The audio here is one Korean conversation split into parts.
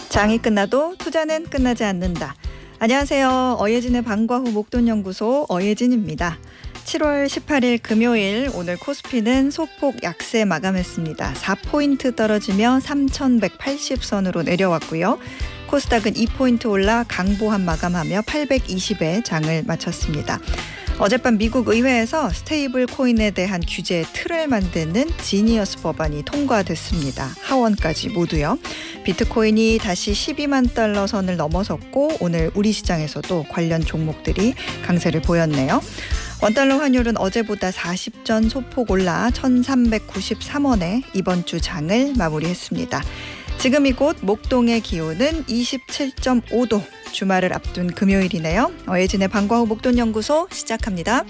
장이 끝나도 투자는 끝나지 않는다. 안녕하세요. 어예진의 방과 후 목돈연구소 어예진입니다. 7월 18일 금요일 오늘 코스피는 소폭 약세 마감했습니다. 4포인트 떨어지며 3,180선으로 내려왔고요. 코스닥은 2포인트 올라 강보합 마감하며 820에 장을 마쳤습니다. 어젯밤 미국 의회에서 스테이블 코인에 대한 규제 틀을 만드는 지니어스 법안이 통과됐습니다. 하원까지 모두요. 비트코인이 다시 12만 달러 선을 넘어섰고 오늘 우리 시장에서도 관련 종목들이 강세를 보였네요. 원달러 환율은 어제보다 40전 소폭 올라 1,393원에 이번 주 장을 마무리했습니다. 지금 이곳 목동의 기온은 27.5도. 주말을 앞둔 금요일이네요. 어예진의 방과 후 목돈연구소 시작합니다.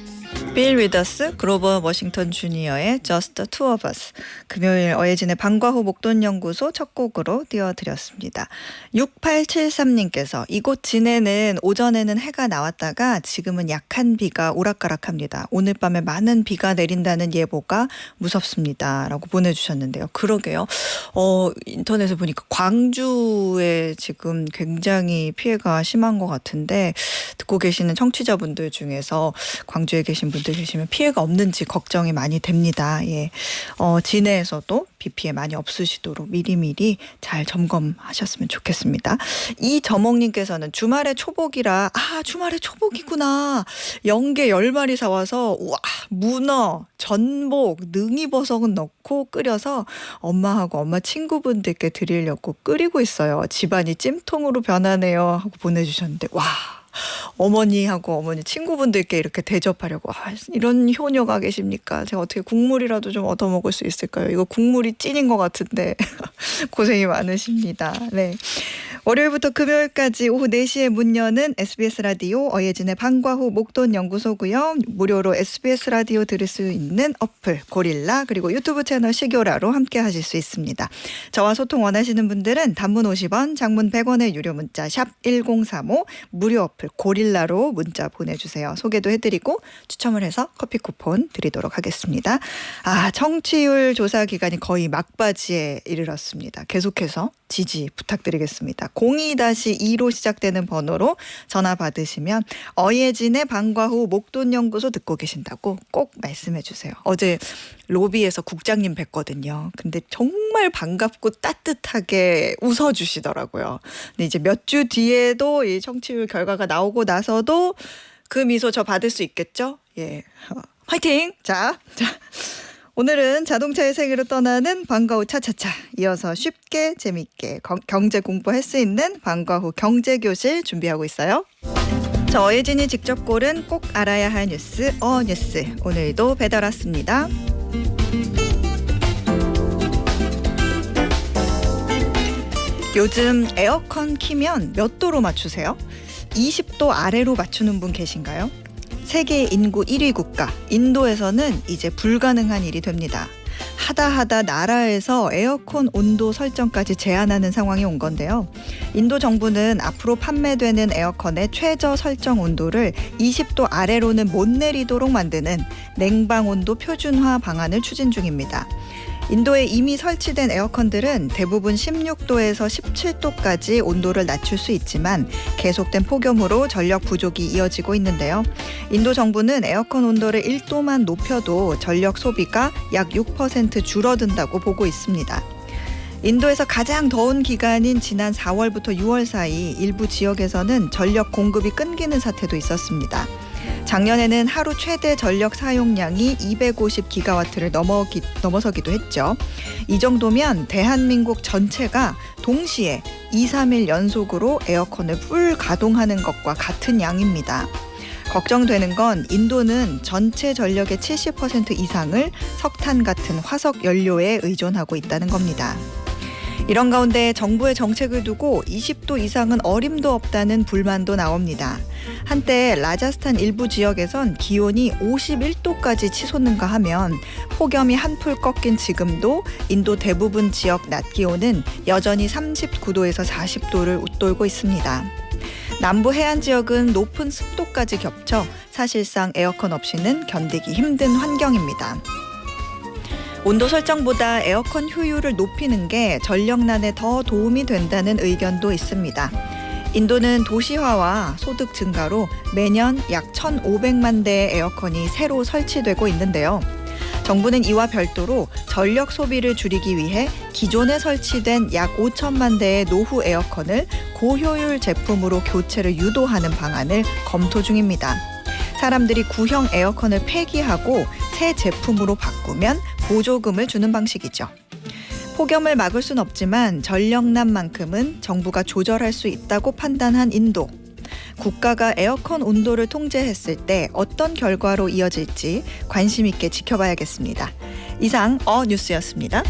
빌 위더스, 그로버 워싱턴 주니어의 Just the Two of Us. 금요일 어예진의 방과 후 목돈연구소 첫 곡으로 띄워드렸습니다. 6873님께서 이곳 진해는 오전에는 해가 나왔다가 지금은 약한 비가 오락가락합니다. 오늘 밤에 많은 비가 내린다는 예보가 무섭습니다. 라고 보내주셨는데요. 그러게요. 인터넷에 보니까 광주에 지금 굉장히 피해가 심한 것 같은데 듣고 계시는 청취자분들 중에서 광주에 계신 분들 계시면 피해가 없는지 걱정이 많이 됩니다. 예. 진해에서도 비 피해 많이 없으시도록 미리미리 잘 점검하셨으면 좋겠습니다. 이저몽님께서는 주말에 초복이라 주말에 초복이구나. 영게 10마리 사와서 우와 문어, 전복, 능이버섯은 넣고 끓여서 엄마하고 엄마 친구분들께 드리려고 끓이고 있어요. 집안이 찜통으로 변하네요 하고 보내주셨는데 와. 어머니하고 어머니 친구분들께 이렇게 대접하려고 이런 효녀가 계십니까? 제가 어떻게 국물이라도 좀 얻어먹을 수 있을까요? 이거 국물이 찐인 것 같은데 고생이 많으십니다. 네. 월요일부터 금요일까지 오후 4시에 문 여는 SBS 라디오 어예진의 방과 후 목돈연구소고요. 무료로 SBS 라디오 들을 수 있는 어플 고릴라 그리고 유튜브 채널 시교라로 함께 하실 수 있습니다. 저와 소통 원하시는 분들은 단문 50원, 장문 100원의 유료 문자 샵 1035 무료 어플 고릴라로 문자 보내주세요. 소개도 해드리고 추첨을 해서 커피 쿠폰 드리도록 하겠습니다. 청취율 조사 기간이 거의 막바지에 이르렀습니다. 계속해서 지지 부탁드리겠습니다. 02-2로 시작되는 번호로 전화 받으시면 어예진의 방과 후 목돈연구소 듣고 계신다고 꼭 말씀해 주세요. 어제 로비에서 국장님 뵀거든요. 근데 정말 반갑고 따뜻하게 웃어주시더라고요. 근데 이제 몇 주 뒤에도 이 청취율 결과가 나오고 나서도 그 미소 저 받을 수 있겠죠? 예, 화이팅! 자. 오늘은 자동차의 세계로 떠나는 방과 후 차차차 이어서 쉽게 재밌게 경제 공부할 수 있는 방과 후 경제교실 준비하고 있어요. 저 어예진이 직접 고른 꼭 알아야 할 뉴스 뉴스 오늘도 배달 왔습니다. 요즘 에어컨 키면 몇 도로 맞추세요? 20도 아래로 맞추는 분 계신가요? 세계 인구 1위 국가 인도에서는 이제 불가능한 일이 됩니다. 하다 나라에서 에어컨 온도 설정까지 제한하는 상황이 온 건데요. 인도 정부는 앞으로 판매되는 에어컨의 최저 설정 온도를 20도 아래로는 못 내리도록 만드는 냉방 온도 표준화 방안을 추진 중입니다. 인도에 이미 설치된 에어컨들은 대부분 16도에서 17도까지 온도를 낮출 수 있지만 계속된 폭염으로 전력 부족이 이어지고 있는데요. 인도 정부는 에어컨 온도를 1도만 높여도 전력 소비가 약 6% 줄어든다고 보고 있습니다. 인도에서 가장 더운 기간인 지난 4월부터 6월 사이 일부 지역에서는 전력 공급이 끊기는 사태도 있었습니다. 작년에는 하루 최대 전력 사용량이 250기가와트를 넘어서기도 했죠. 이 정도면 대한민국 전체가 동시에 2-3일 연속으로 에어컨을 풀 가동하는 것과 같은 양입니다. 걱정되는 건 인도는 전체 전력의 70% 이상을 석탄 같은 화석 연료에 의존하고 있다는 겁니다. 이런 가운데 정부의 정책을 두고 20도 이상은 어림도 없다는 불만도 나옵니다. 한때 라자스탄 일부 지역에선 기온이 51도까지 치솟는가 하면 폭염이 한풀 꺾인 지금도 인도 대부분 지역 낮 기온은 여전히 39도에서 40도를 웃돌고 있습니다. 남부 해안 지역은 높은 습도까지 겹쳐 사실상 에어컨 없이는 견디기 힘든 환경입니다. 온도 설정보다 에어컨 효율을 높이는 게 전력난에 더 도움이 된다는 의견도 있습니다. 인도는 도시화와 소득 증가로 매년 약 1,500만 대의 에어컨이 새로 설치되고 있는데요. 정부는 이와 별도로 전력 소비를 줄이기 위해 기존에 설치된 약 5천만 대의 노후 에어컨을 고효율 제품으로 교체를 유도하는 방안을 검토 중입니다. 사람들이 구형 에어컨을 폐기하고 새 제품으로 바꾸면 보조금을 주는 방식이죠. 폭염을 막을 순 없지만 전력난만큼은 정부가 조절할 수 있다고 판단한 인도. 국가가 에어컨 온도를 통제했을 때 어떤 결과로 이어질지 관심 있게 지켜봐야겠습니다. 이상 뉴스였습니다.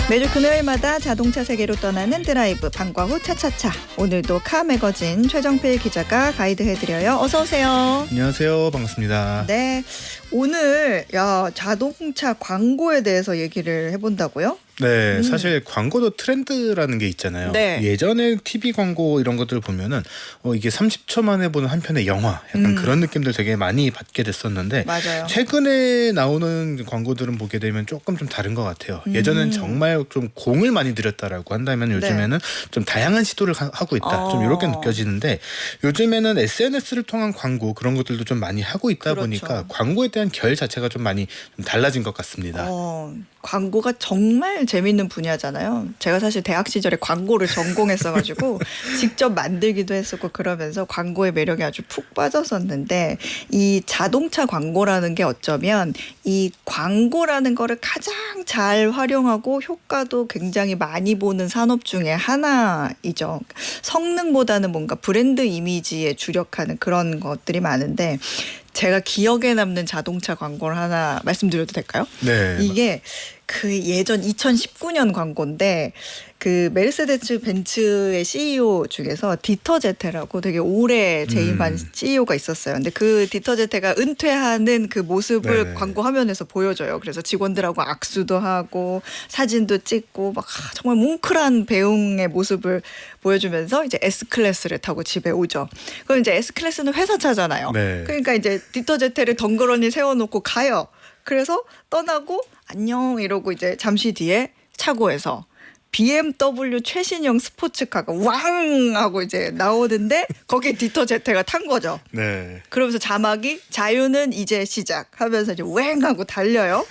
매주 금요일마다 자동차 세계로 떠나는 드라이브 방과후 차차차. 오늘도 카 매거진 최정필 기자가 가이드해드려요. 어서 오세요. 안녕하세요. 반갑습니다. 네, 오늘 자동차 광고에 대해서 얘기를 해본다고요? 네, 사실 광고도 트렌드라는 게 있잖아요. 네. 예전에 TV 광고 이런 것들을 보면은 이게 30초 만에 보는 한 편의 영화 약간 그런 느낌들 되게 많이 받게 됐었는데 맞아요. 최근에 나오는 광고들은 보게 되면 조금 좀 다른 것 같아요. 예전엔 정말 좀 공을 많이 들였다라고 한다면 요즘에는 좀 다양한 시도를 하고 있다. 좀 이렇게 느껴지는데 요즘에는 SNS를 통한 광고 그런 것들도 좀 많이 하고 있다 그렇죠. 보니까 광고에 대한 결 자체가 좀 많이 좀 달라진 것 같습니다. 광고가 정말 재밌는 분야잖아요. 제가 사실 대학 시절에 광고를 전공했어가지고 직접 만들기도 했었고 그러면서 광고의 매력에 아주 푹 빠졌었는데 이 자동차 광고라는 게 어쩌면 이 광고라는 거를 가장 잘 활용하고 효과도 굉장히 많이 보는 산업 중에 하나이죠. 성능보다는 뭔가 브랜드 이미지에 주력하는 그런 것들이 많은데 제가 기억에 남는 자동차 광고를 하나 말씀드려도 될까요? 네. 이게 그 예전 2019년 광고인데 그 메르세데스 벤츠의 CEO 중에서 디터 제테라고 되게 오래 재임한 CEO가 있었어요. 근데 그 디터 제테가 은퇴하는 그 모습을 네네. 광고 화면에서 보여줘요. 그래서 직원들하고 악수도 하고 사진도 찍고 막 정말 뭉클한 배웅의 모습을 보여주면서 이제 S클래스를 타고 집에 오죠. 그럼 이제 S클래스는 회사 차잖아요. 네. 그러니까 이제 디터 제테를 덩그러니 세워놓고 가요. 그래서 떠나고 안녕 이러고 이제 잠시 뒤에 차고에서 BMW 최신형 스포츠카가 왕 하고 이제 나오는데 거기에 디터 제테가 탄 거죠. 네. 그러면서 자막이 자유는 이제 시작하면서 이제 웽 하고 달려요.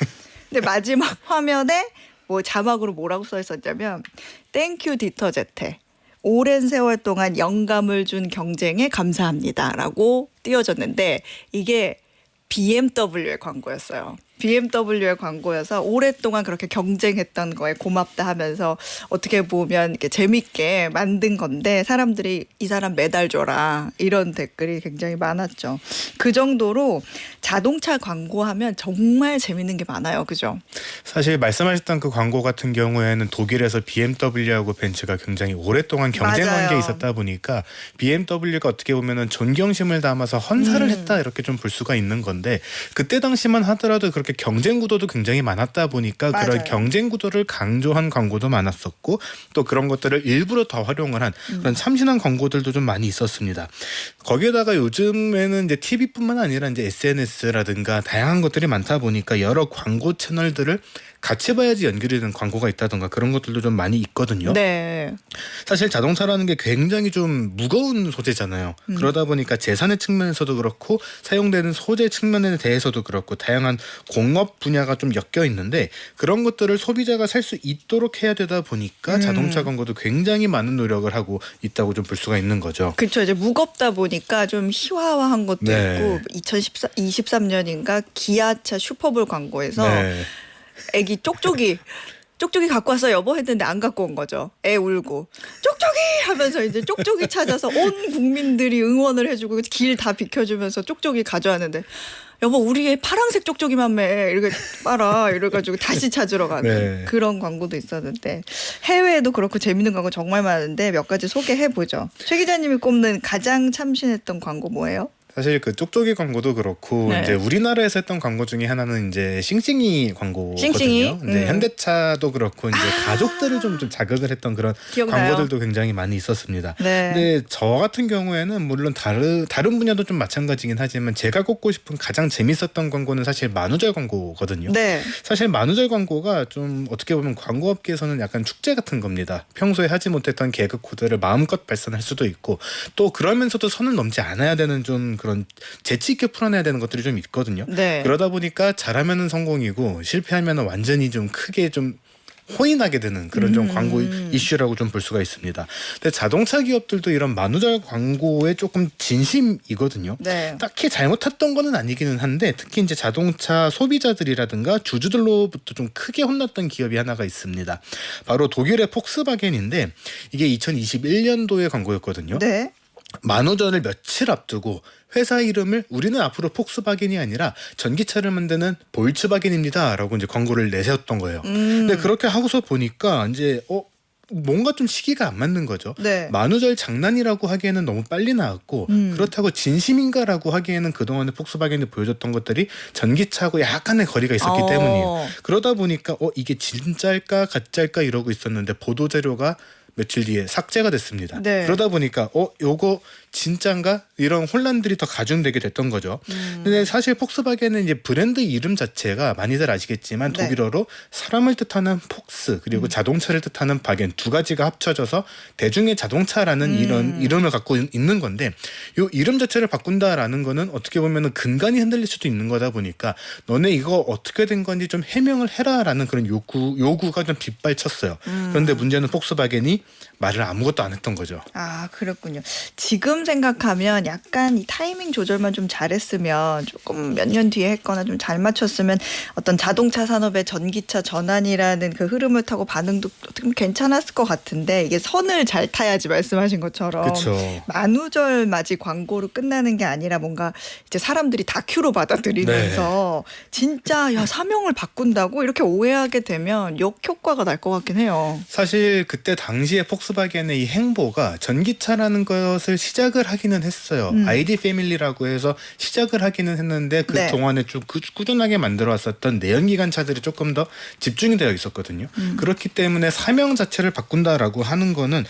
근데 마지막 화면에 뭐 자막으로 뭐라고 써 있었냐면 땡큐 디터 제테. 오랜 세월 동안 영감을 준 경쟁에 감사합니다라고 띄워졌는데 이게 BMW의 광고였어요. BMW의 광고여서 오랫동안 그렇게 경쟁했던 거에 고맙다 하면서 어떻게 보면 이렇게 재밌게 만든 건데 사람들이 이 사람 메달 줘라 이런 댓글이 굉장히 많았죠. 그 정도로 자동차 광고하면 정말 재밌는 게 많아요. 그죠? 사실 말씀하셨던 그 광고 같은 경우에는 독일에서 BMW하고 벤츠가 굉장히 오랫동안 경쟁 맞아요. 관계에 있었다 보니까 BMW가 어떻게 보면은 존경심을 담아서 헌사를 했다 이렇게 좀 볼 수가 있는 건데 그때 당시만 하더라도 그렇게 경쟁 구도도 굉장히 많았다 보니까 맞아요. 그런 경쟁 구도를 강조한 광고도 많았었고 또 그런 것들을 일부러 더 활용을 한 그런 참신한 광고들도 좀 많이 있었습니다. 거기에다가 요즘에는 이제 TV뿐만 아니라 이제 SNS라든가 다양한 것들이 많다 보니까 여러 광고 채널들을 같이 봐야지 연결이 되는 광고가 있다던가 그런 것들도 좀 많이 있거든요. 네. 사실 자동차라는 게 굉장히 좀 무거운 소재잖아요. 그러다 보니까 재산의 측면에서도 그렇고 사용되는 소재 측면에 대해서도 그렇고 다양한 공업 분야가 좀 엮여 있는데 그런 것들을 소비자가 살 수 있도록 해야 되다 보니까 자동차 광고도 굉장히 많은 노력을 하고 있다고 좀 볼 수가 있는 거죠. 그렇죠. 이제 무겁다 보니까 좀 희화화한 것도 네. 있고 2023년인가 기아차 슈퍼볼 광고에서 네. 애기 쪽쪽이 갖고 왔어 여보 했는데 안 갖고 온 거죠. 애 울고 쪽쪽이 하면서 이제 쪽쪽이 찾아서 온 국민들이 응원을 해주고 길 다 비켜주면서 쪽쪽이 가져왔는데 여보 우리 애 파란색 쪽쪽이만 매 이렇게 빨아 이래가지고 다시 찾으러 가는 네. 그런 광고도 있었는데 해외에도 그렇고 재밌는 광고 정말 많은데 몇 가지 소개해보죠. 최 기자님이 꼽는 가장 참신했던 광고 뭐예요? 사실 그 쪽쪽이 광고도 그렇고 네. 이제 우리나라에서 했던 광고 중에 하나는 이제 싱싱이 광고거든요. 싱싱이? 이제 현대차도 그렇고 이제 가족들을 좀 자극을 했던 그런 기억나요? 광고들도 굉장히 많이 있었습니다. 네. 근데 저 같은 경우에는 물론 다른 분야도 좀 마찬가지긴 하지만 제가 꼽고 싶은 가장 재밌었던 광고는 사실 만우절 광고거든요. 네. 사실 만우절 광고가 좀 어떻게 보면 광고업계에서는 약간 축제 같은 겁니다. 평소에 하지 못했던 개그 코드를 마음껏 발산할 수도 있고 또 그러면서도 선을 넘지 않아야 되는 좀 그런 재치 있게 풀어내야 되는 것들이 좀 있거든요. 네. 그러다 보니까 잘하면은 성공이고 실패하면은 완전히 좀 크게 좀 혼이 나게 되는 그런 좀 광고 이슈라고 좀 볼 수가 있습니다. 근데 자동차 기업들도 이런 만우절 광고에 조금 진심이거든요. 네. 딱히 잘못했던 거는 아니기는 한데 특히 이제 자동차 소비자들이라든가 주주들로부터 좀 크게 혼났던 기업이 하나가 있습니다. 바로 독일의 폭스바겐인데 이게 2021년도의 광고였거든요. 네. 만우절을 며칠 앞두고 회사 이름을 우리는 앞으로 폭스바겐이 아니라 전기차를 만드는 볼츠바겐입니다라고 이제 광고를 내세웠던 거예요. 근데 그렇게 하고서 보니까 이제 뭔가 좀 시기가 안 맞는 거죠. 네. 만우절 장난이라고 하기에는 너무 빨리 나왔고 그렇다고 진심인가라고 하기에는 그동안에 폭스바겐이 보여줬던 것들이 전기차하고 약간의 거리가 있었기 때문이에요. 그러다 보니까 이게 진짜일까 가짜일까 이러고 있었는데 보도자료가 며칠 뒤에 삭제가 됐습니다. 네. 그러다 보니까 요거 진짠가 이런 혼란들이 더 가중되게 됐던 거죠. 근데 사실 폭스바겐은 이제 브랜드 이름 자체가 많이들 아시겠지만 네. 독일어로 사람을 뜻하는 폭스 그리고 자동차를 뜻하는 바겐 두 가지가 합쳐져서 대중의 자동차라는 이런 이름을 갖고 있는 건데 요 이름 자체를 바꾼다라는 거는 어떻게 보면은 근간이 흔들릴 수도 있는 거다 보니까 너네 이거 어떻게 된 건지 좀 해명을 해라라는 그런 요구가 좀 빗발쳤어요. 그런데 문제는 폭스바겐이 말을 아무것도 안 했던 거죠. 아, 그렇군요. 지금 생각하면 약간 이 타이밍 조절만 좀 잘했으면 조금 몇 년 뒤에 했거나 좀 잘 맞췄으면 어떤 자동차 산업의 전기차 전환이라는 그 흐름을 타고 반응도 좀 괜찮았을 것 같은데 이게 선을 잘 타야지 말씀하신 것처럼 그렇죠. 만우절 맞이 광고로 끝나는 게 아니라 뭔가 이제 사람들이 다큐로 받아들이면서 진짜 야 사명을 바꾼다고 이렇게 오해하게 되면 역효과가 날 것 같긴 해요. 사실 그때 당시에 폭스바겐의 이 행보가 전기차라는 것을 시작을 하기는 했어요. ID 패밀리라고 해서 시작을 하기는 했는데 그 네. 동안에 좀 꾸준하게 만들어 왔었던 내연기관 차들이 조금 더 집중이 되어 있었거든요. 그렇기 때문에 사명 자체를 바꾼다라고 하는 거는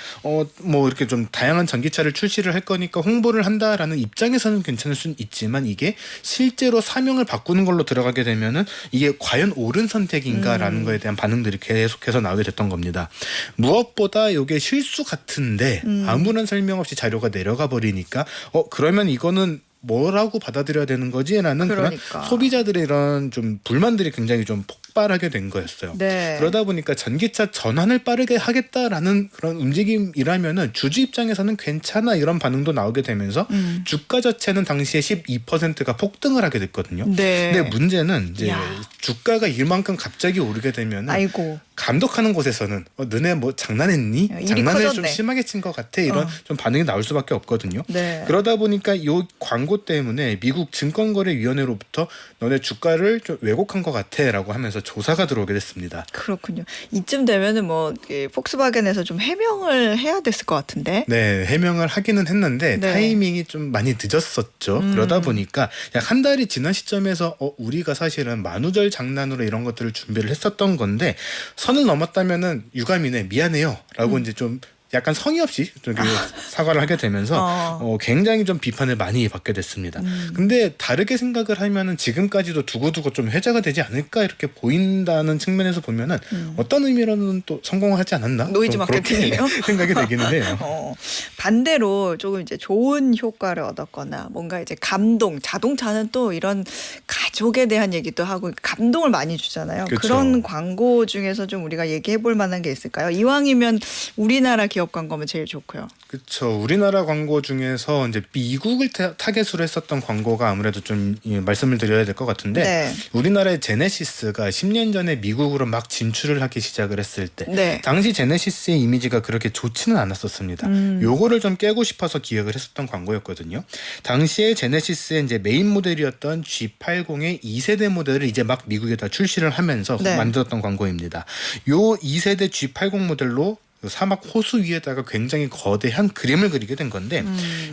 뭐 이렇게 좀 다양한 전기차를 출시를 할 거니까 홍보를 한다라는 입장에서는 괜찮을 수는 있지만 이게 실제로 사명을 바꾸는 걸로 들어가게 되면은 이게 과연 옳은 선택인가라는 거에 대한 반응들이 계속해서 나오게 됐던 겁니다. 무엇보다 이게 실수 같은데 아무런 설명 없이 자료가 내려가 버리니까 그러면 이거는 뭐라고 받아들여야 되는 거지라는 그러니까. 그런 소비자들의 이런 좀 불만들이 굉장히 좀 폭발하게 된 거였어요. 네. 그러다 보니까 전기차 전환을 빠르게 하겠다라는 그런 움직임이라면은 주주 입장에서는 괜찮아 이런 반응도 나오게 되면서 주가 자체는 당시에 12%가 폭등을 하게 됐거든요. 네. 근데 문제는 이제 야. 주가가 이만큼 갑자기 오르게 되면은 아이고. 감독하는 곳에서는 너네 뭐 장난했니? 일이 장난을 좀 커졌네. 심하게 친 것 같아 이런 좀 반응이 나올 수밖에 없거든요. 네. 그러다 보니까 이 광고 때문에 미국 증권거래위원회로부터 너네 주가를 좀 왜곡한 것 같아라고 하면서 조사가 들어오게 됐습니다. 그렇군요. 이쯤 되면은 뭐 폭스바겐에서 좀 해명을 해야 됐을 것 같은데. 네, 해명을 하기는 했는데 네. 타이밍이 좀 많이 늦었었죠. 그러다 보니까 약 한 달이 지난 시점에서 우리가 사실은 만우절 장난으로 이런 것들을 준비를 했었던 건데 선을 넘었다면은 유감이네 미안해요라고 이제 좀 약간 성의 없이 저기 사과를 하게 되면서 굉장히 좀 비판을 많이 받게 됐습니다. 근데 다르게 생각을 하면은 지금까지도 두고두고 좀 회자가 되지 않을까 이렇게 보인다는 측면에서 보면은 어떤 의미로는 또 성공하지 않았나? 노이즈 좀 그렇게 마케팅이요? 생각이 되기는 해요. 반대로 조금 이제 좋은 효과를 얻었거나 뭔가 이제 감동, 자동차는 또 이런 가족에 대한 얘기도 하고 감동을 많이 주잖아요. 그쵸. 그런 광고 중에서 좀 우리가 얘기해 볼 만한 게 있을까요? 이왕이면 우리나라 기업 광고면 제일 좋고요. 그렇죠. 우리나라 광고 중에서 이제 미국을 타겟으로 했었던 광고가 아무래도 좀 말씀을 드려야 될 것 같은데 네. 우리나라의 제네시스가 10년 전에 미국으로 막 진출을 하기 시작을 했을 때 네. 당시 당시 제네시스의 이미지가 그렇게 좋지는 않았었습니다. 요거를 좀 깨고 싶어서 기획을 했었던 광고였거든요. 당시에 제네시스의 이제 메인 모델이었던 G80의 2세대 모델을 이제 막 미국에다 출시를 하면서 네. 만들었던 광고입니다. 요 2세대 G80 모델로 사막 호수 위에다가 굉장히 거대한 그림을 그리게 된 건데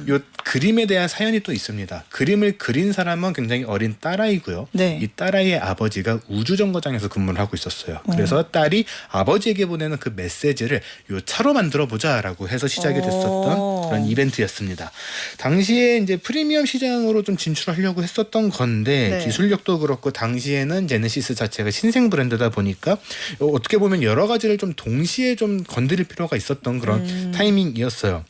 이 그림에 대한 사연이 또 있습니다. 그림을 그린 사람은 굉장히 어린 딸아이고요. 네. 이 딸아이의 아버지가 우주정거장에서 근무를 하고 있었어요. 그래서 딸이 아버지에게 보내는 그 메시지를 요 차로 만들어 보자라고 해서 시작이 됐었던 그런 이벤트였습니다. 당시에 이제 프리미엄 시장으로 좀 진출하려고 했었던 건데 네. 기술력도 그렇고 당시에는 제네시스 자체가 신생 브랜드다 보니까 어떻게 보면 여러 가지를 좀 동시에 좀 건드릴 필요가 있었던 그런 타이밍이었어요.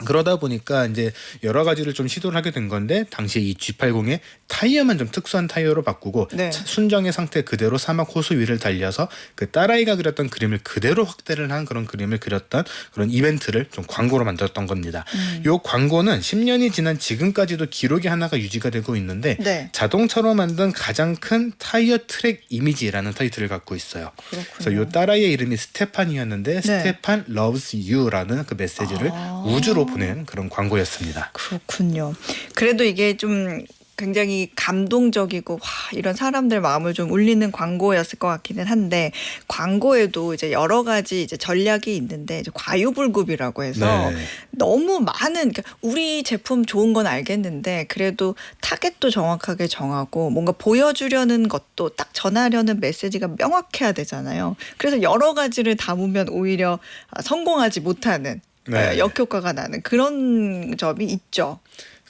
그러다 보니까 이제 여러 가지를 좀 시도를 하게 된 건데 당시에 이 G80의 타이어만 좀 특수한 타이어로 바꾸고 네. 순정의 상태 그대로 사막 호수 위를 달려서 그 딸아이가 그렸던 그림을 그대로 확대를 한 그런 그림을 그렸던 그런 이벤트를 좀 광고로 만들었던 겁니다. 이 광고는 10년이 지난 지금까지도 기록이 하나가 유지가 되고 있는데 네. 자동차로 만든 가장 큰 타이어 트랙 이미지라는 타이틀을 갖고 있어요. 그래서 이 딸아이의 이름이 스테판이었는데 스테판 loves you라는 그 메시지를 우주로 보낸 그런 광고였습니다. 그렇군요. 그래도 이게 좀 굉장히 감동적이고 와, 이런 사람들 마음을 좀 울리는 광고였을 것 같기는 한데 광고에도 이제 여러 가지 이제 전략이 있는데 이제 과유불급이라고 해서 네. 너무 많은 그러니까 우리 제품 좋은 건 알겠는데 그래도 타겟도 정확하게 정하고 뭔가 보여주려는 것도 딱 전하려는 메시지가 명확해야 되잖아요. 그래서 여러 가지를 담으면 오히려 성공하지 못하는 네. 역효과가 나는 그런 점이 있죠.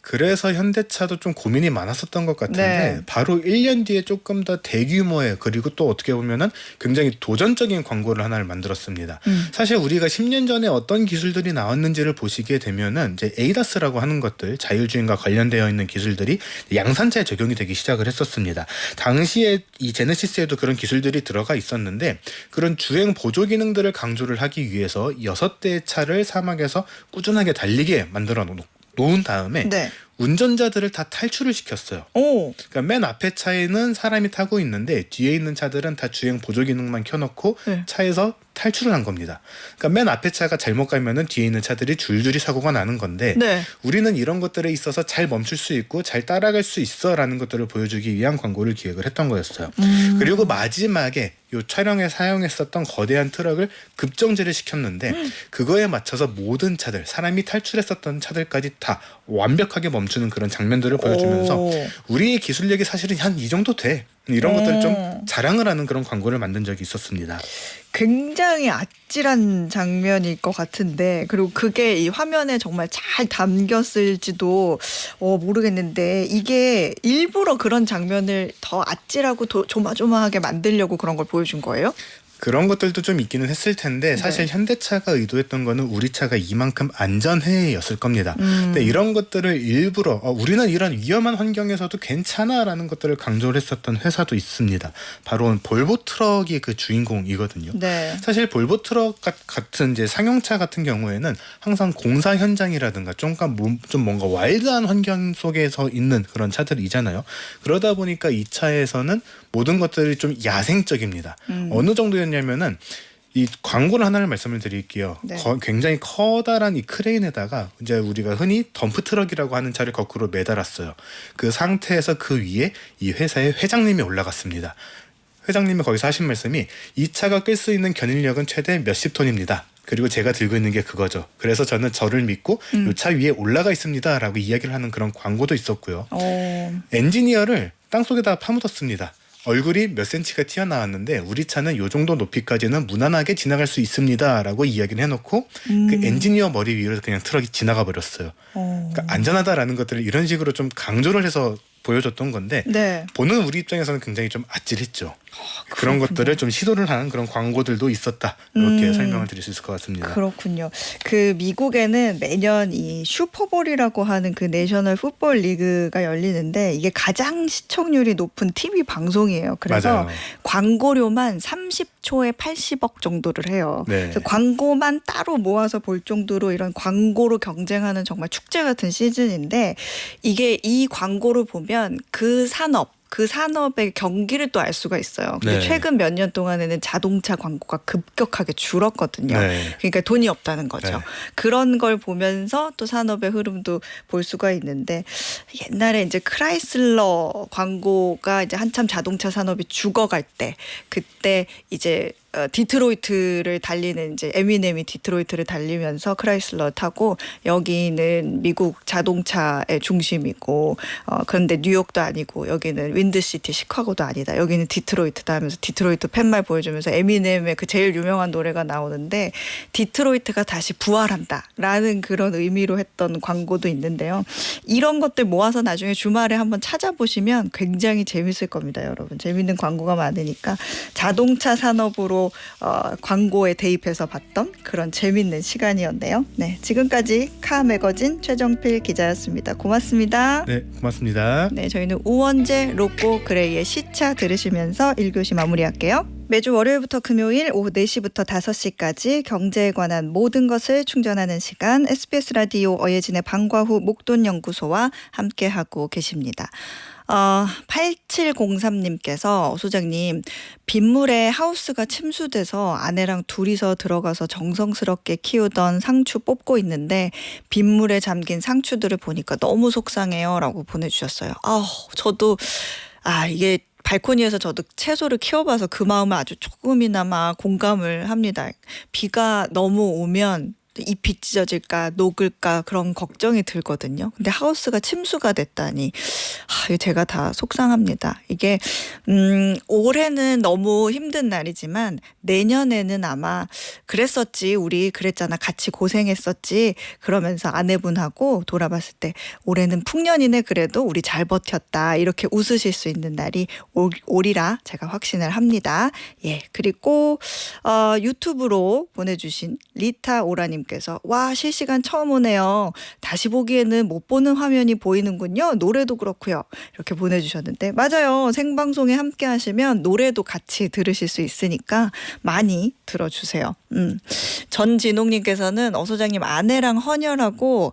그래서 현대차도 좀 고민이 많았었던 것 같은데 네. 바로 1년 뒤에 조금 더 대규모의 그리고 또 어떻게 보면은 굉장히 도전적인 광고를 하나를 만들었습니다. 사실 우리가 10년 전에 어떤 기술들이 나왔는지를 보시게 되면은 이제 에이다스라고 하는 것들 자율주행과 관련되어 있는 기술들이 양산차에 적용이 되기 시작을 했었습니다. 당시에 이 제네시스에도 그런 기술들이 들어가 있었는데 그런 주행 보조 기능들을 강조를 하기 위해서 6대의 차를 사막에서 꾸준하게 달리게 만들어 놓은 다음에 네. 운전자들을 다 탈출을 시켰어요. 오. 그러니까 맨 앞에 차에는 사람이 타고 있는데 뒤에 있는 차들은 다 주행 보조 기능만 켜놓고 네. 차에서 탈출을 한 겁니다. 그러니까 맨 앞에 차가 잘못 가면은 뒤에 있는 차들이 줄줄이 사고가 나는 건데 네. 우리는 이런 것들에 있어서 잘 멈출 수 있고 잘 따라갈 수 있어라는 것들을 보여주기 위한 광고를 기획을 했던 거였어요. 그리고 마지막에 이 촬영에 사용했었던 거대한 트럭을 급정지를 시켰는데 그거에 맞춰서 모든 차들 사람이 탈출했었던 차들까지 다 완벽하게 멈추는 그런 장면들을 보여주면서 오. 우리의 기술력이 사실은 한 이 정도 돼. 이런 것들을 좀 자랑을 하는 그런 광고를 만든 적이 있었습니다. 굉장히 아찔한 장면일 것 같은데 그리고 그게 이 화면에 정말 잘 담겼을지도 모르겠는데 이게 일부러 그런 장면을 더 아찔하고 조마조마하게 만들려고 그런 걸 보여준 거예요? 그런 것들도 좀 있기는 했을 텐데 사실 현대차가 의도했던 거는 우리 차가 이만큼 안전해였을 겁니다. 근데 이런 것들을 일부러 우리는 이런 위험한 환경에서도 괜찮아라는 것들을 강조를 했었던 회사도 있습니다. 바로 볼보 트럭이 그 주인공이거든요. 네. 사실 볼보 트럭 같은 이제 상용차 같은 경우에는 항상 공사 현장이라든가 좀 뭔가 와일드한 환경 속에서 있는 그런 차들이잖아요. 그러다 보니까 이 차에서는 모든 것들이 좀 야생적입니다. 어느 정도였냐면은 이 광고를 하나를 말씀을 드릴게요. 네. 굉장히 커다란 이 크레인에다가 이제 우리가 흔히 덤프 트럭이라고 하는 차를 거꾸로 매달았어요. 그 상태에서 그 위에 이 회사의 회장님이 올라갔습니다. 회장님이 거기서 하신 말씀이 이 차가 끌 수 있는 견인력은 최대 몇십 톤입니다. 그리고 제가 들고 있는 게 그거죠. 그래서 저는 저를 믿고 이 차 위에 올라가 있습니다라고 이야기를 하는 그런 광고도 있었고요. 엔지니어를 땅속에다 파묻었습니다. 얼굴이 몇 센치가 튀어나왔는데 우리 차는 이 정도 높이까지는 무난하게 지나갈 수 있습니다라고 이야기를 해놓고 그 엔지니어 머리 위로 그냥 트럭이 지나가 버렸어요. 그러니까 안전하다라는 것들을 이런 식으로 좀 강조를 해서 보여줬던 건데 네. 보는 우리 입장에서는 굉장히 좀 아찔했죠. 그런 것들을 좀 시도를 하는 그런 광고들도 있었다. 이렇게 설명을 드릴 수 있을 것 같습니다. 그렇군요. 그 미국에는 매년 이 슈퍼볼이라고 하는 그 내셔널 풋볼 리그가 열리는데 이게 가장 시청률이 높은 TV 방송이에요. 그래서 맞아요. 광고료만 30초에 80억 정도를 해요. 네. 그래서 광고만 따로 모아서 볼 정도로 이런 광고로 경쟁하는 정말 축제 같은 시즌인데 이게 이 광고를 보면 그 산업의 경기를 또 알 수가 있어요. 근데 네. 최근 몇 년 동안에는 자동차 광고가 급격하게 줄었거든요. 네. 그러니까 돈이 없다는 거죠. 네. 그런 걸 보면서 또 산업의 흐름도 볼 수가 있는데 옛날에 이제 크라이슬러 광고가 이제 한참 자동차 산업이 죽어갈 때 그때 이제 디트로이트를 달리는 이제 에미넴이 디트로이트를 달리면서 크라이슬러 타고 여기는 미국 자동차의 중심이고 그런데 뉴욕도 아니고 여기는 윈드시티 시카고도 아니다. 여기는 디트로이트다 하면서 디트로이트 팻말 보여주면서 에미넴의 그 제일 유명한 노래가 나오는데 디트로이트가 다시 부활한다라는 그런 의미로 했던 광고도 있는데요. 이런 것들 모아서 나중에 주말에 한번 찾아보시면 굉장히 재밌을 겁니다, 여러분. 재밌는 광고가 많으니까 자동차 산업으로 광고에 대입해서 봤던 그런 재밌는 시간이었네요. 네, 지금까지 카 매거진 최정필 기자였습니다. 고맙습니다. 네, 고맙습니다. 네, 저희는 우원재, 로꼬, 그레이의 시차 들으시면서 1교시 마무리할게요. 매주 월요일부터 금요일 오후 4시부터 5시까지 경제에 관한 모든 것을 충전하는 시간 SBS 라디오 어예진의 방과후 목돈연구소와 함께하고 계십니다. 8703님께서 소장님 빗물에 하우스가 침수돼서 아내랑 둘이서 들어가서 정성스럽게 키우던 상추 뽑고 있는데 빗물에 잠긴 상추들을 보니까 너무 속상해요 라고 보내주셨어요. 저도 이게 발코니에서 저도 채소를 키워봐서 그 마음을 아주 조금이나마 공감을 합니다. 비가 너무 오면 잎이 찢어질까 녹을까 그런 걱정이 들거든요. 근데 하우스가 침수가 됐다니 제가 다 속상합니다. 이게 올해는 너무 힘든 날이지만 내년에는 아마 그랬었지 우리 그랬잖아 같이 고생했었지 그러면서 아내분하고 돌아봤을 때 올해는 풍년이네 그래도 우리 잘 버텼다 이렇게 웃으실 수 있는 날이 오리라 제가 확신을 합니다. 예, 그리고 유튜브로 보내주신 리타 오라님 께서 와 실시간 처음 오네요. 다시 보기에는 못 보는 화면이 보이는군요. 노래도 그렇고요. 이렇게 보내주셨는데 맞아요. 생방송에 함께 하시면 노래도 같이 들으실 수 있으니까 많이 들어주세요. 전진옥님께서는 소장님 아내랑 헌혈하고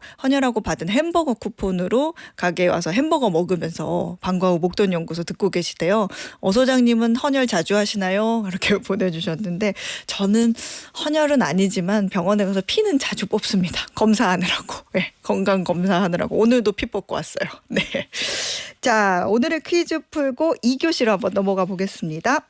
받은 햄버거 쿠폰으로 가게에 와서 햄버거 먹으면서 방과후 목돈연구소 듣고 계시대요. 소장님은 헌혈 자주 하시나요? 이렇게 보내주셨는데 저는 헌혈은 아니지만 병원에 가서 피는 자주 뽑습니다. 검사하느라고. 네, 건강 검사하느라고. 오늘도 피 뽑고 왔어요. 네. 자, 오늘의 퀴즈 풀고 2교시로 한번 넘어가 보겠습니다.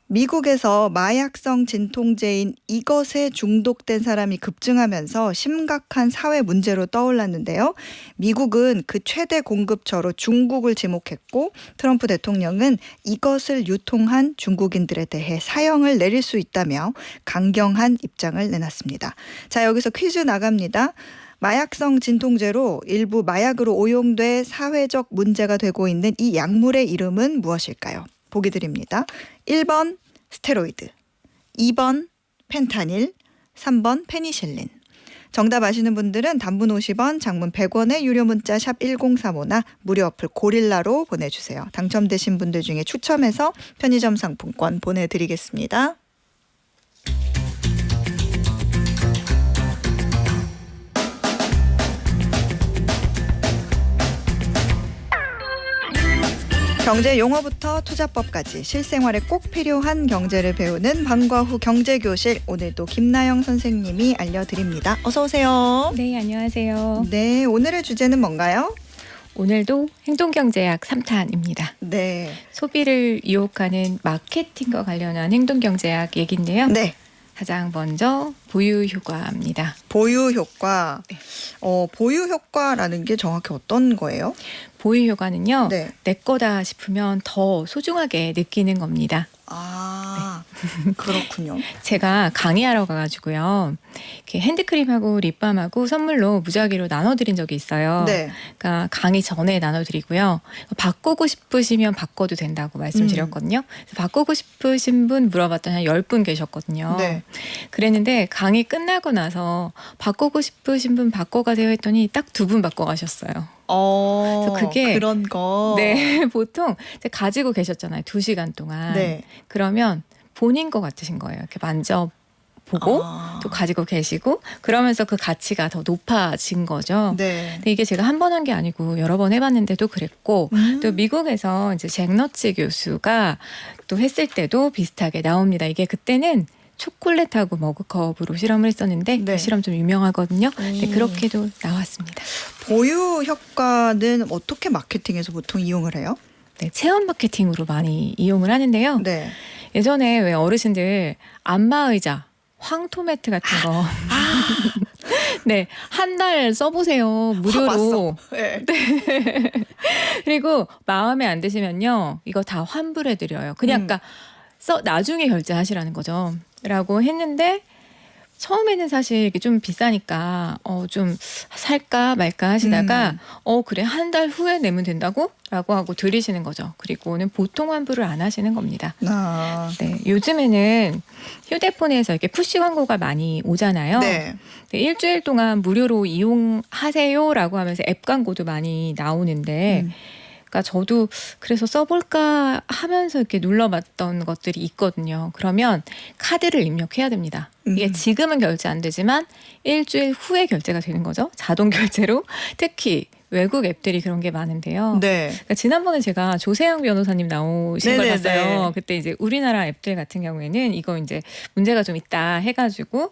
미국에서 마약성 진통제인 이것에 중독된 사람이 급증하면서 심각한 사회 문제로 떠올랐는데요. 미국은 그 최대 공급처로 중국을 지목했고 트럼프 대통령은 이것을 유통한 중국인들에 대해 사형을 내릴 수 있다며 강경한 입장을 내놨습니다. 자, 여기서 퀴즈 나갑니다. 마약성 진통제로 일부 마약으로 오용돼 사회적 문제가 되고 있는 이 약물의 이름은 무엇일까요? 보기 드립니다. 1번 스테로이드, 2번 펜타닐, 3번 페니실린. 정답 아시는 분들은 단문 50원, 장문 100원의 유료 문자 샵 1035나 무료 어플 고릴라로 보내주세요. 당첨되신 분들 중에 추첨해서 편의점 상품권 보내드리겠습니다. 경제 용어부터 투자법까지 실생활에 꼭 필요한 경제를 배우는 방과후 경제교실. 오늘도 김나영 선생님이 알려드립니다. 어서 오세요. 네, 안녕하세요. 네, 오늘의 주제는 뭔가요? 오늘도 행동경제학 3탄입니다. 네. 소비를 유혹하는 마케팅과 관련한 행동경제학 얘기인데요. 네. 가장 먼저 보유효과입니다. 보유효과. 네. 보유효과라는 게 정확히 어떤 거예요? 보유효과는요. 네. 내 거다 싶으면 더 소중하게 느끼는 겁니다. 그렇군요. 제가 강의하러 가가지고요. 이렇게 핸드크림하고 립밤하고 선물로 무작위로 나눠드린 적이 있어요. 네. 그러니까 강의 전에 나눠드리고요. 바꾸고 싶으시면 바꿔도 된다고 말씀드렸거든요. 그래서 바꾸고 싶으신 분 물어봤더니 한 10분 계셨거든요. 네. 그랬는데 강의 끝나고 나서 바꾸고 싶으신 분 바꿔가세요 했더니 딱 2분 바꿔가셨어요. 그래서 그게 그런 거. 네, 보통 이제 가지고 계셨잖아요. 2시간 동안. 네. 그러면 본인 거 같으신 거예요. 이렇게 만져보고 또 가지고 계시고 그러면서 그 가치가 더 높아진 거죠. 네. 근데 이게 제가 한 번 한 게 아니고 여러 번 해봤는데도 그랬고 또 미국에서 이제 잭 너츠 교수가 또 했을 때도 비슷하게 나옵니다. 이게 그때는 초콜릿하고 머그컵으로 실험을 했었는데 네. 그 실험 좀 유명하거든요. 네, 그렇게도 나왔습니다. 보유 효과는 어떻게 마케팅에서 보통 이용을 해요? 네, 체험 마케팅으로 많이 이용을 하는데요. 네. 예전에 왜 어르신들 안마의자, 황토매트 같은 거 네, 한 달 써보세요. 무료로. 네. 그리고 마음에 안 드시면요. 이거 다 환불해드려요. 그냥 아까 나중에 결제하시라는 거죠. 라고 했는데 처음에는 사실 이게 좀 비싸니까 좀 살까 말까 하시다가 그래 한 달 후에 내면 된다고? 라고 하고 들이시는 거죠. 그리고는 보통 환불을 안 하시는 겁니다. 아. 네, 요즘에는 휴대폰에서 이렇게 푸시 광고가 많이 오잖아요. 네. 네, 일주일 동안 무료로 이용하세요라고 하면서 앱 광고도 많이 나오는데 그러니까 저도 그래서 써볼까 하면서 이렇게 눌러봤던 것들이 있거든요. 그러면 카드를 입력해야 됩니다. 이게 지금은 결제 안 되지만 일주일 후에 결제가 되는 거죠. 자동 결제로. 특히 외국 앱들이 그런 게 많은데요. 네. 그러니까 지난번에 제가 조세영 변호사님 나오신 걸 네네네. 봤어요. 그때 이제 우리나라 앱들 같은 경우에는 이거 이제 문제가 좀 있다 해가지고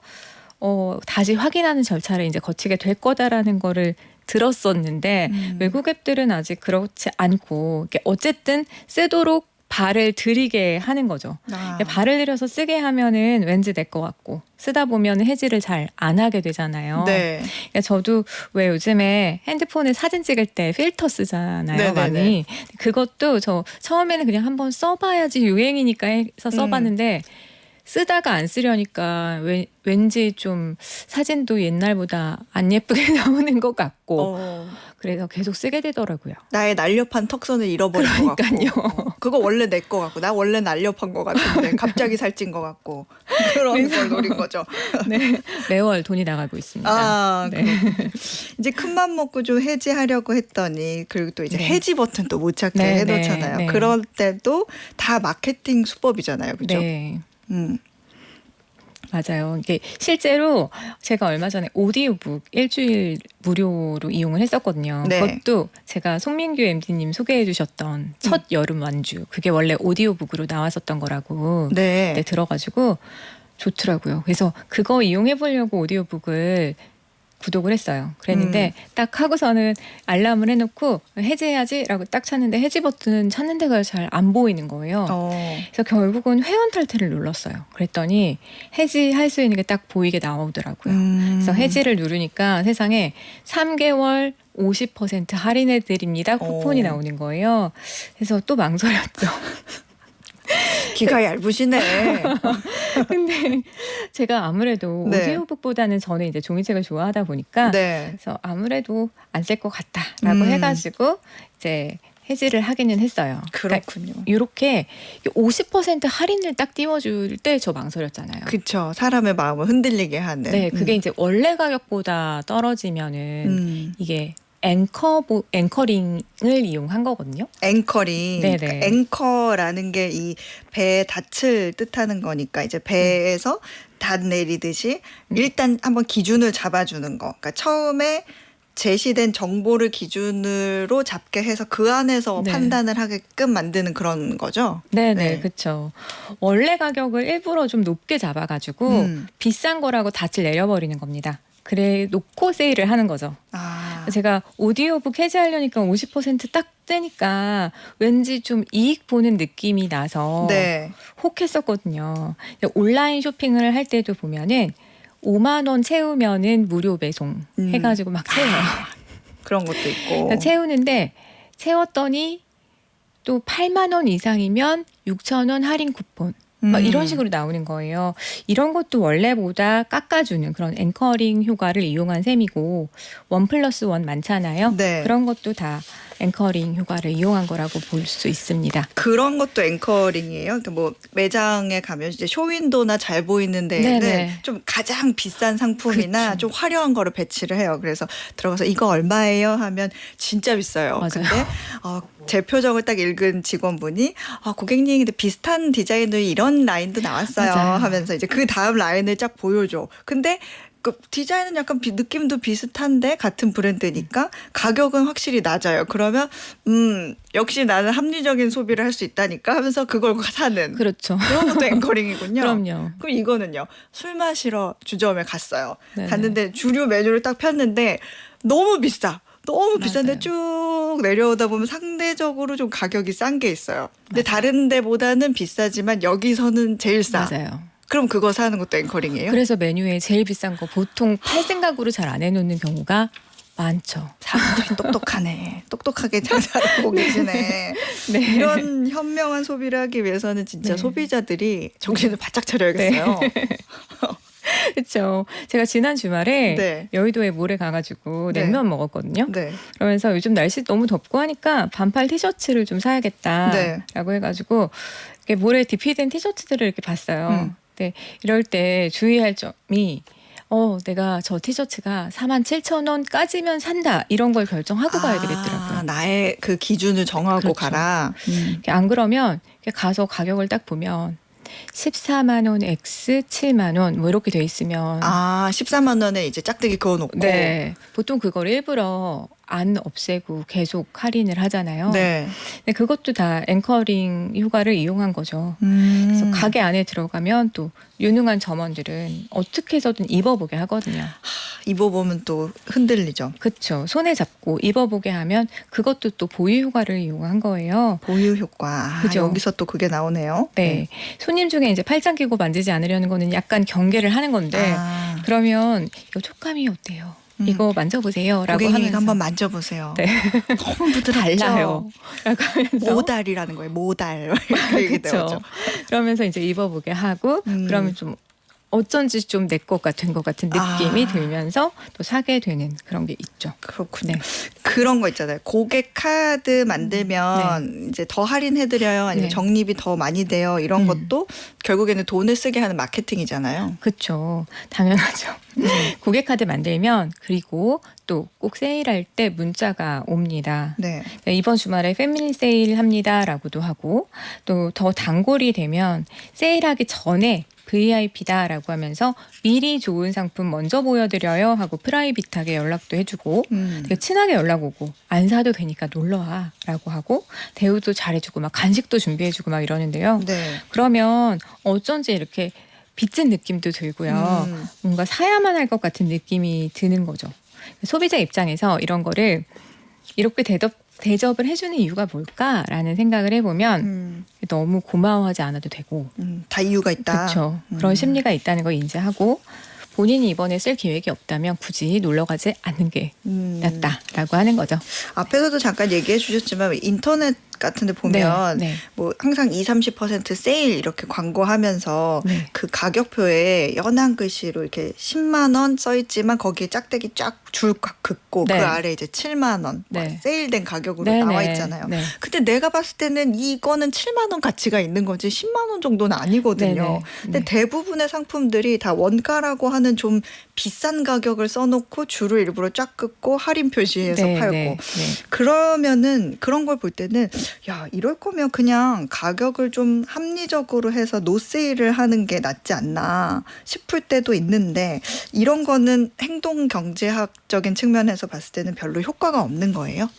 다시 확인하는 절차를 이제 거치게 될 거다라는 거를 들었었는데 외국 앱들은 아직 그렇지 않고 이렇게 어쨌든 쓰도록 발을 들이게 하는 거죠. 아. 발을 들여서 쓰게 하면은 왠지 내 것 같고 쓰다 보면 해지를 잘 안 하게 되잖아요. 네. 그러니까 저도 왜 요즘에 핸드폰에 사진 찍을 때 필터 쓰잖아요. 네네네. 많이. 그것도 저 처음에는 그냥 한번 써봐야지 유행이니까 해서 써봤는데 쓰다가 안 쓰려니까 왠지 좀 사진도 옛날보다 안 예쁘게 나오는 것 같고 그래서 계속 쓰게 되더라고요. 나의 날렵한 턱선을 잃어버린 것 같고 그거 원래 내 거 같고 나 원래 날렵한 것 같은데 갑자기 살찐 것 같고 그런 걸 노린 거죠. 네, 매월 돈이 나가고 있습니다. 아, 네. 이제 큰맘 먹고 좀 해지하려고 했더니 그리고 또 이제 네. 해지 버튼 또 못 찾게 네, 해놓잖아요. 네, 네. 그럴 때도 다 마케팅 수법이잖아요, 그죠? 네. 음. 맞아요. 이게 실제로 제가 얼마 전에 오디오북 일주일 무료로 이용을 했었거든요. 네. 그것도 제가 송민규 MD님 소개해 주셨던 첫 여름 완주. 그게 원래 오디오북으로 나왔었던 거라고 네. 그때 들어가지고 좋더라고요. 그래서 그거 이용해 보려고 오디오북을 구독을 했어요. 그랬는데 딱 하고서는 알람을 해놓고 해지해야지라고 딱 찾는데 해지 버튼 찾는 데가 잘 안 보이는 거예요. 그래서 결국은 회원 탈퇴를 눌렀어요. 그랬더니 해지할 수 있는 게 딱 보이게 나오더라고요. 그래서 해지를 누르니까 세상에 3개월 50% 할인해 드립니다. 쿠폰이 나오는 거예요. 그래서 또 망설였죠. 기가 얇으시네. 근데 제가 아무래도 네. 오디오북보다는 저는 이제 종이책을 좋아하다 보니까 네. 그래서 아무래도 안 쓸 것 같다라고 해가지고 이제 해지를 하기는 했어요. 그렇군요. 이렇게 50% 할인을 딱 띄워줄 때 저 망설였잖아요. 그쵸. 사람의 마음을 흔들리게 하는. 네, 그게 이제 원래 가격보다 떨어지면은 이게 앵커링을 이용한 거거든요. 앵커링. 네네. 그러니까 앵커라는 게 이 배에 닻을 뜻하는 거니까 이제 배에서 닷 내리듯이 일단 한번 기준을 잡아주는 거. 그러니까 처음에 제시된 정보를 기준으로 잡게 해서 그 안에서 네. 판단을 하게끔 만드는 그런 거죠. 네네, 네. 그렇죠. 원래 가격을 일부러 좀 높게 잡아가지고 비싼 거라고 닻을 내려버리는 겁니다. 그래 놓고 세일을 하는 거죠. 아. 제가 오디오북 해지하려니까 50%딱 뜨니까 왠지 좀 이익 보는 느낌이 나서 네. 혹했었거든요. 온라인 쇼핑을 할 때도 보면은 5만 원 채우면은 무료 배송 해가지고 막 채워요. 그런 것도 있고. 그러니까 채우는데 채웠더니 또 8만 원 이상이면 6천 원 할인 쿠폰. 막 이런 식으로 나오는 거예요. 이런 것도 원래보다 깎아주는 그런 앵커링 효과를 이용한 셈이고 1+1 많잖아요. 네. 그런 것도 다 앵커링 효과를 이용한 거라고 볼 수 있습니다. 그런 것도 앵커링이에요. 그러니까 뭐 매장에 가면 이제 쇼윈도나 잘 보이는 데에는 네네. 좀 가장 비싼 상품이나 그렇죠. 좀 화려한 거를 배치를 해요. 그래서 들어가서 이거 얼마예요? 하면 진짜 비싸요. 맞아요. 근데 제 표정을 딱 읽은 직원분이 고객님 근데 비슷한 디자인의 이런 라인도 나왔어요. 맞아요. 하면서 이제 그 다음 라인을 쫙 보여줘. 근데 그 디자인은 약간 느낌도 비슷한데 같은 브랜드니까 가격은 확실히 낮아요. 그러면 역시 나는 합리적인 소비를 할 수 있다니까 하면서 그걸 사는 그렇죠. 그런 것도 앵커링이군요. 그럼요. 그럼 이거는요. 술 마시러 주점에 갔어요. 네네. 갔는데 주류 메뉴를 딱 폈는데 너무 비싸. 너무 비싼데 맞아요. 쭉 내려오다 보면 상대적으로 좀 가격이 싼 게 있어요. 근데 다른 데보다는 비싸지만 여기서는 제일 싸. 맞아요. 그럼 그거 사는 것도 앵커링이에요? 그래서 메뉴에 제일 비싼 거 보통 팔 생각으로 잘 안 해놓는 경우가 많죠. 사람들이 똑똑하네. 똑똑하게 잘 살고 계시네. 네. 이런 현명한 소비를 하기 위해서는 진짜 네. 소비자들이 정신을 바짝 차려야겠어요. 그렇죠. 제가 지난 주말에 네. 여의도에 몰에 가가지고 네. 냉면 먹었거든요. 네. 그러면서 요즘 날씨 너무 덥고 하니까 반팔 티셔츠를 좀 사야겠다라고 네. 해가지고 이렇게 몰에 디피된 티셔츠들을 이렇게 봤어요. 근데 이럴 때 주의할 점이 내가 저 티셔츠가 47,000원까지면 산다 이런 걸 결정하고 가야 되겠더라고요. 나의 그 기준을 정하고 그렇죠. 가라. 안 그러면 가서 가격을 딱 보면 14만 원 X 7만 원 뭐 이렇게 돼 있으면 14만 원에 이제 짝대기 그어놓고. 네, 보통 그걸 일부러 안 없애고 계속 할인을 하잖아요. 네. 근데 그것도 다 앵커링 효과를 이용한 거죠. 그래서 가게 안에 들어가면 또 유능한 점원들은 어떻게 해서든 입어보게 하거든요. 입어보면 또 흔들리죠. 그렇죠. 손에 잡고 입어보게 하면 그것도 또 보유 효과를 이용한 거예요. 보유 효과. 그죠. 여기서 또 그게 나오네요. 네. 손님 중에 이제 팔짱 끼고 만지지 않으려는 거는 약간 경계를 하는 건데 그러면 이거 촉감이 어때요? 이거 만져보세요. 라고 하면서 한번 만져보세요. 네. 너무 부드럽죠. 달라요. 라고 하면서 모달이라는 거예요. 모달. 이렇게 얘기 그렇죠. 나오죠. 그러면서 이제 입어보게 하고 그러면 좀 어쩐지 좀 내 것 같은 느낌이 들면서 또 사게 되는 그런 게 있죠. 그렇군요. 네. 그런 거 있잖아요. 고객 카드 만들면 이제 더 할인해드려요. 아니면 네. 적립이 더 많이 돼요. 이런 것도 결국에는 돈을 쓰게 하는 마케팅이잖아요. 그렇죠. 당연하죠. 고객 카드 만들면 그리고 또 꼭 세일할 때 문자가 옵니다. 네. 이번 주말에 패밀리 세일 합니다라고도 하고 또 더 단골이 되면 세일하기 전에 VIP다라고 하면서 미리 좋은 상품 먼저 보여드려요 하고 프라이빗하게 연락도 해주고 되게 친하게 연락 오고 안 사도 되니까 놀러와라고 하고 대우도 잘해주고 막 간식도 준비해주고 막 이러는데요. 네. 그러면 어쩐지 이렇게 빚진 느낌도 들고요. 뭔가 사야만 할 것 같은 느낌이 드는 거죠. 소비자 입장에서 이런 거를 이렇게 대접을 해주는 이유가 뭘까라는 생각을 해보면 너무 고마워하지 않아도 되고 다 이유가 있다. 그렇죠. 그런 심리가 있다는 걸 인지하고 본인이 이번에 쓸 계획이 없다면 굳이 놀러 가지 않는 게 낫다라고 하는 거죠. 앞에서도 잠깐 얘기해 주셨지만 인터넷 같은 데 보면 네. 뭐 항상 20-30% 세일 이렇게 광고하면서 네. 그 가격표에 연한 글씨로 이렇게 10만 원 써 있지만 거기에 짝대기 쫙 줄 긋고 네. 그 아래 이제 7만 원 네. 세일된 가격으로 네, 나와 네. 있잖아요. 네. 근데 내가 봤을 때는 이거는 7만 원 가치가 있는 거지 10만 원 정도는 아니거든요. 네, 네. 근데 네. 대부분의 상품들이 다 원가라고 하는 좀 비싼 가격을 써놓고 줄을 일부러 쫙 긋고 할인 표시해서 네, 팔고 네, 네. 그러면은 그런 걸 볼 때는 야 이럴 거면 그냥 가격을 좀 합리적으로 해서 노세일을 하는 게 낫지 않나 싶을 때도 있는데 이런 거는 행동 경제학적인 측면에서 봤을 때는 별로 효과가 없는 거예요.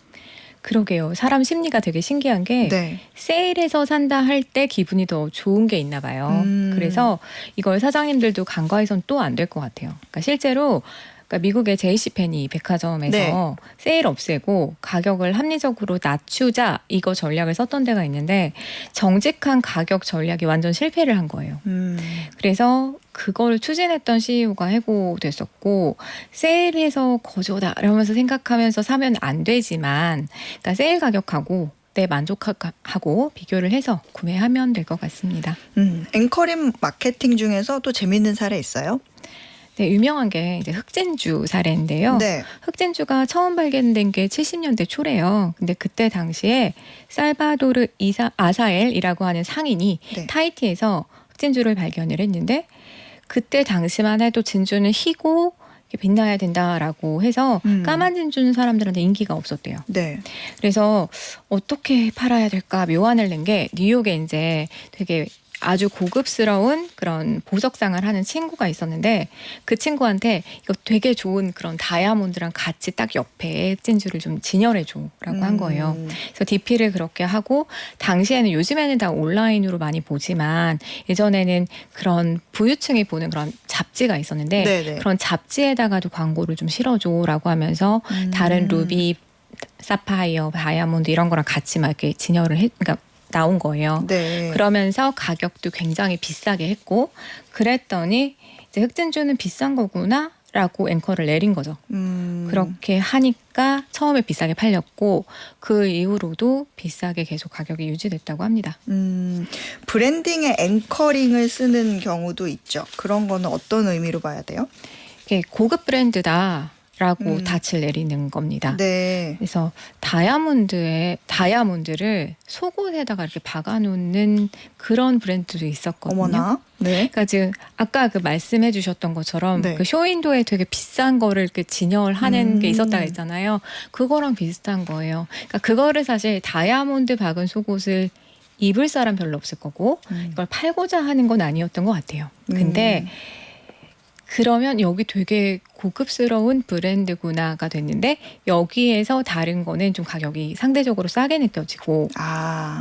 그러게요. 사람 심리가 되게 신기한 게 네. 세일해서 산다 할 때 기분이 더 좋은 게 있나 봐요. 그래서 이걸 사장님들도 간과해서는 또 안 될 것 같아요. 그러니까 실제로 미국의 JCPenney 백화점에서 네. 세일 없애고 가격을 합리적으로 낮추자 이거 전략을 썼던 데가 있는데 정직한 가격 전략이 완전 실패를 한 거예요. 그래서 그걸 추진했던 CEO가 해고됐었고 세일해서 거저다 이러면서 생각하면서 사면 안 되지만 그러니까 세일 가격하고 내 만족하고 비교를 해서 구매하면 될 것 같습니다. 앵커링 마케팅 중에서 또 재밌는 사례 있어요? 네, 유명한 게 이제 흑진주 사례인데요. 네. 흑진주가 처음 발견된 게 70년대 초래요. 근데 그때 당시에 살바도르 아사엘이라고 하는 상인이 네. 타히티에서 흑진주를 발견을 했는데 그때 당시만 해도 진주는 희고 빛나야 된다라고 해서 까만 진주는 사람들한테 인기가 없었대요. 네. 그래서 어떻게 팔아야 될까 묘안을 낸 게 뉴욕에 이제 되게 아주 고급스러운 그런 보석상을 하는 친구가 있었는데 그 친구한테 이거 되게 좋은 그런 다이아몬드랑 같이 딱 옆에 흑진주를 좀 진열해줘라고 한 거예요. 그래서 DP를 그렇게 하고 당시에는 요즘에는 다 온라인으로 많이 보지만 예전에는 그런 부유층이 보는 그런 잡지가 있었는데 네네. 그런 잡지에다가도 광고를 좀 실어줘라고 하면서 다른 루비 사파이어, 다이아몬드 이런 거랑 같이 막 이렇게 그러니까 나온 거예요. 네. 그러면서 가격도 굉장히 비싸게 했고 그랬더니 이제 흑진주는 비싼 거구나라고 앵커를 내린 거죠. 그렇게 하니까 처음에 비싸게 팔렸고 그 이후로도 비싸게 계속 가격이 유지됐다고 합니다. 브랜딩에 앵커링을 쓰는 경우도 있죠. 그런 거는 어떤 의미로 봐야 돼요? 이게 고급 브랜드다라고 닻을 내리는 겁니다. 네. 그래서 다이아몬드를 속옷에다가 이렇게 박아놓는 그런 브랜드도 있었거든요. 어머나. 네. 그러니까 지금 아까 그 말씀해주셨던 것처럼 네. 그 쇼윈도에 되게 비싼 거를 이렇게 진열하는 게 있었다고 했잖아요. 그거랑 비슷한 거예요. 그러니까 그거를 사실 다이아몬드 박은 속옷을 입을 사람 별로 없을 거고 이걸 팔고자 하는 건 아니었던 것 같아요. 근데 그러면 여기 되게 고급스러운 브랜드구나가 됐는데 여기에서 다른 거는 좀 가격이 상대적으로 싸게 느껴지고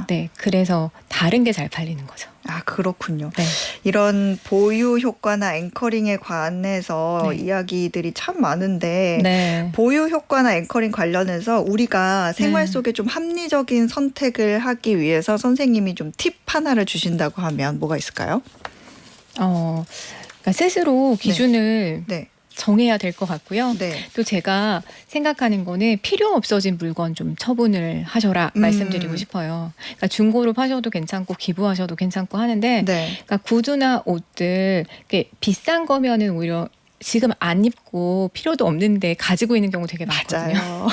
네, 그래서 다른 게 잘 팔리는 거죠. 아, 그렇군요. 네. 이런 보유 효과나 앵커링에 관해서 네. 이야기들이 참 많은데 네. 보유 효과나 앵커링 관련해서 우리가 생활 네. 속에 좀 합리적인 선택을 하기 위해서 선생님이 좀 팁 하나를 주신다고 하면 뭐가 있을까요? 그러니까 스스로 기준을 네. 정해야 될 것 같고요. 네. 또 제가 생각하는 거는 필요 없어진 물건 좀 처분을 하셔라 말씀드리고 싶어요. 그러니까 중고로 파셔도 괜찮고 기부하셔도 괜찮고 하는데 네. 그러니까 구두나 옷들 비싼 거면은 오히려 지금 안 입고 필요도 없는데 가지고 있는 경우 되게 많거든요. 맞아요.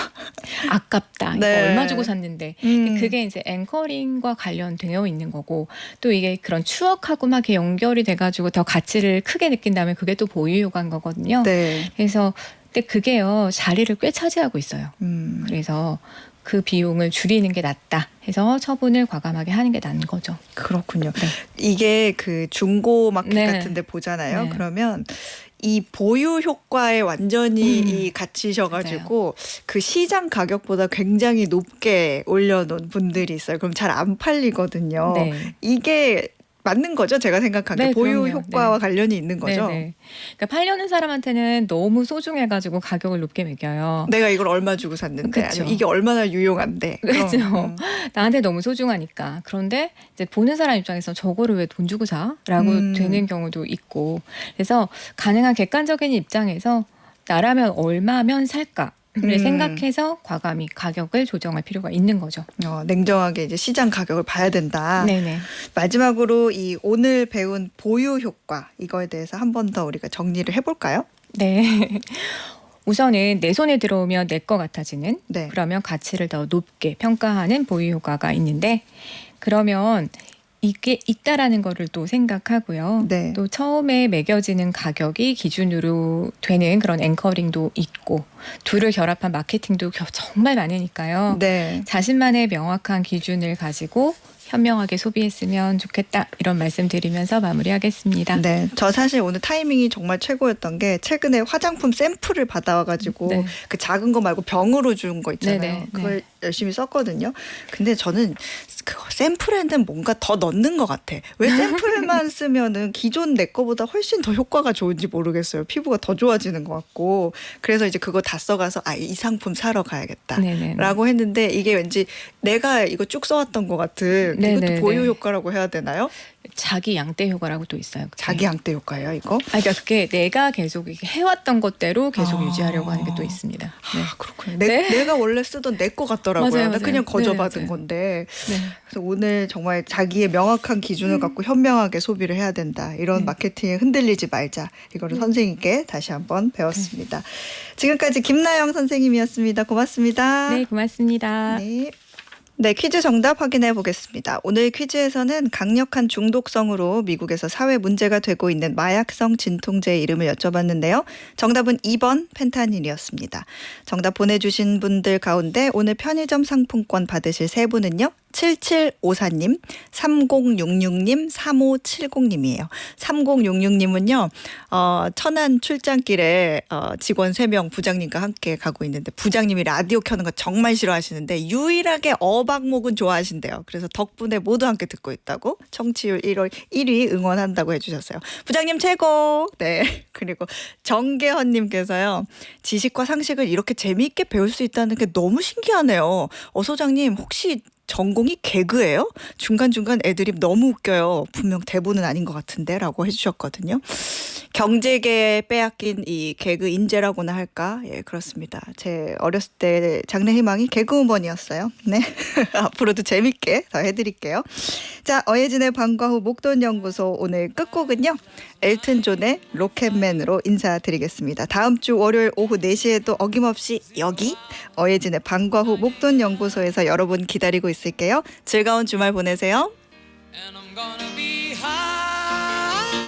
아깝다. 네. 이거 얼마 주고 샀는데. 그게 이제 앵커링과 관련되어 있는 거고 또 이게 그런 추억하고 막 이렇게 연결이 돼가지고 더 가치를 크게 느낀다면 그게 또 보유 효과인 거거든요. 네. 그래서 근데 그게요 자리를 꽤 차지하고 있어요. 그래서 그 비용을 줄이는 게 낫다 해서 처분을 과감하게 하는 게 나은 거죠. 그렇군요. 네. 이게 그 중고 마켓 네. 같은데 보잖아요. 네. 그러면 이 보유 효과에 완전히 이 갇히셔가지고 그 시장 가격보다 굉장히 높게 올려놓은 분들이 있어요. 그럼 잘 안 팔리거든요. 네. 이게 맞는 거죠? 제가 생각하기에 네, 보유 그럼요. 효과와 네. 관련이 있는 거죠. 네네. 그러니까 팔려는 사람한테는 너무 소중해가지고 가격을 높게 매겨요. 내가 이걸 얼마 주고 샀는데 그쵸. 아니면 이게 얼마나 유용한데. 그렇죠. 그럼, 나한테 너무 소중하니까. 그런데 이제 보는 사람 입장에서 저거를 왜 돈 주고 사?라고 되는 경우도 있고. 그래서 가능한 객관적인 입장에서 나라면 얼마면 살까? 를 생각해서 과감히 가격을 조정할 필요가 있는 거죠. 냉정하게 이제 시장 가격을 봐야 된다. 네네. 마지막으로 이 오늘 배운 보유 효과 이거에 대해서 한 번 더 우리가 정리를 해볼까요? 네. 우선은 내 손에 들어오면 내 거 같아지는 네. 그러면 가치를 더 높게 평가하는 보유 효과가 있는데 그러면 이게 있다라는 거를 또 생각하고요. 네. 또 처음에 매겨지는 가격이 기준으로 되는 그런 앵커링도 있고 둘을 결합한 마케팅도 정말 많으니까요. 네. 자신만의 명확한 기준을 가지고 현명하게 소비했으면 좋겠다 이런 말씀드리면서 마무리하겠습니다. 네, 저 사실 오늘 타이밍이 정말 최고였던 게 최근에 화장품 샘플을 받아와가지고 네. 그 작은 거 말고 병으로 준 거 있잖아요. 네네, 그걸 네. 열심히 썼거든요. 근데 저는 그거 샘플에는 뭔가 더 넣는 것 같아. 왜 샘플만 쓰면은 기존 내 거보다 훨씬 더 효과가 좋은지 모르겠어요. 피부가 더 좋아지는 것 같고. 그래서 이제 그거 다 써가서 이 상품 사러 가야겠다. 네네. 라고 했는데 이게 왠지 내가 이거 쭉 써왔던 것 같은 네네네. 이것도 보유 효과라고 해야 되나요? 자기 양떼 효과라고 또 있어요. 그게. 자기 양떼 효과예요, 이거? 그러니까 그게 내가 계속 이렇게 해왔던 것대로 계속 아. 유지하려고 하는 게 또 있습니다. 네. 아, 그렇군요. 네. 내가 원래 쓰던 내 거 같더라고요. 맞아요, 나 맞아요. 그냥 거저받은 네, 맞아요. 건데. 네. 그래서 오늘 정말 자기의 명확한 기준을 갖고 현명하게 소비를 해야 된다. 이런 마케팅에 흔들리지 말자. 이거를 선생님께 다시 한번 배웠습니다. 지금까지 김나영 선생님이었습니다. 고맙습니다. 네, 고맙습니다. 네. 네, 퀴즈 정답 확인해 보겠습니다. 오늘 퀴즈에서는 강력한 중독성으로 미국에서 사회 문제가 되고 있는 마약성 진통제의 이름을 여쭤봤는데요. 정답은 2번 펜타닐이었습니다. 정답 보내주신 분들 가운데 오늘 편의점 상품권 받으실 3분은요. 7754님, 3066님, 3570님이에요. 3066님은요, 천안 출장길에 직원 3명 부장님과 함께 가고 있는데 부장님이 라디오 켜는 거 정말 싫어하시는데 유일하게 어박목은 좋아하신대요. 그래서 덕분에 모두 함께 듣고 있다고 청취율 1위 응원한다고 해주셨어요. 부장님 최고! 네. 그리고 정계헌님께서요. 지식과 상식을 이렇게 재미있게 배울 수 있다는 게 너무 신기하네요. 소장님 혹시 전공이 개그예요? 중간중간 애드립 너무 웃겨요. 분명 대본은 아닌 것 같은데 라고 해주셨거든요. 경제계에 빼앗긴 이 개그 인재라고나 할까? 예, 그렇습니다. 제 어렸을 때 장래 희망이 개그우먼이었어요. 네. 앞으로도 재밌게 더 해드릴게요. 자, 어예진의 방과 후 목돈연구소 오늘 끝곡은요. 엘튼 존의 로켓맨으로 인사드리겠습니다. 다음 주 월요일 오후 4시에도 어김없이 여기 어예진의 방과 후 목돈연구소에서 여러분 기다리고 있을게요. 즐거운 주말 보내세요. And I'm gonna be high.